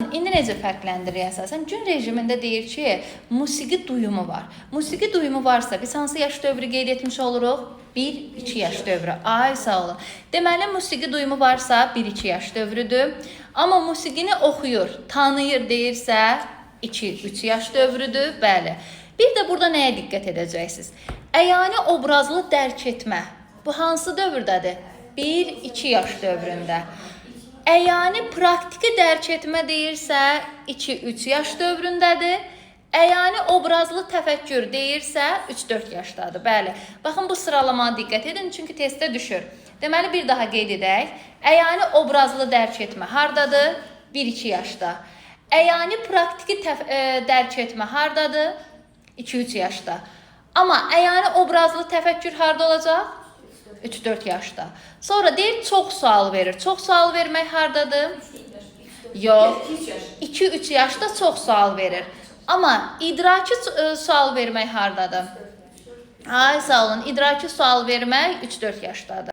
Baxın, indi necə fərqləndirir əsasən? Gün rejimində deyir ki, musiqi duyumu var. Musiqi duyumu varsa, biz hansı yaş dövrü qeyd etmiş oluruq? 1-2 yaş dövrü. Ay, sağ olun. Deməli, musiqi duyumu varsa 1-2 yaş dövrüdür. Amma musiqini oxuyur, tanıyır deyirsə 2-3 yaş dövrüdür. Bəli. Bir də burada nəyə diqqət edəcəksiniz? Əyani obrazlı dərk etmə. Bu hansı dövrdədir? 1-2 yaş dövründə. Əyani praktiki dərk etmə deyirsə 2-3 yaş dövründədir. Əyani obrazlı təfəkkür deyirsə 3-4 yaşdadır. Bəli. Baxın, bu sıralamaya diqqət edin, çünki testdə düşür. Deməli, bir daha qeyd edək. Əyani obrazlı dərk etmə hardadır? 1-2 yaşda. Əyani praktiki dərk etmə hardadır? 2-3 yaşda. Amma əyani obrazlı təfəkkür harda olacaq? 3-4 yaşda. Sonra deyir, çox sual verir. Çox sual vermək hardadır? Yox. 2-3 yaşda çox sual verir. Amma idraki sual vermək hardadır? Ay, sağ olun. İdraki sual vermək 3-4 yaşdadır.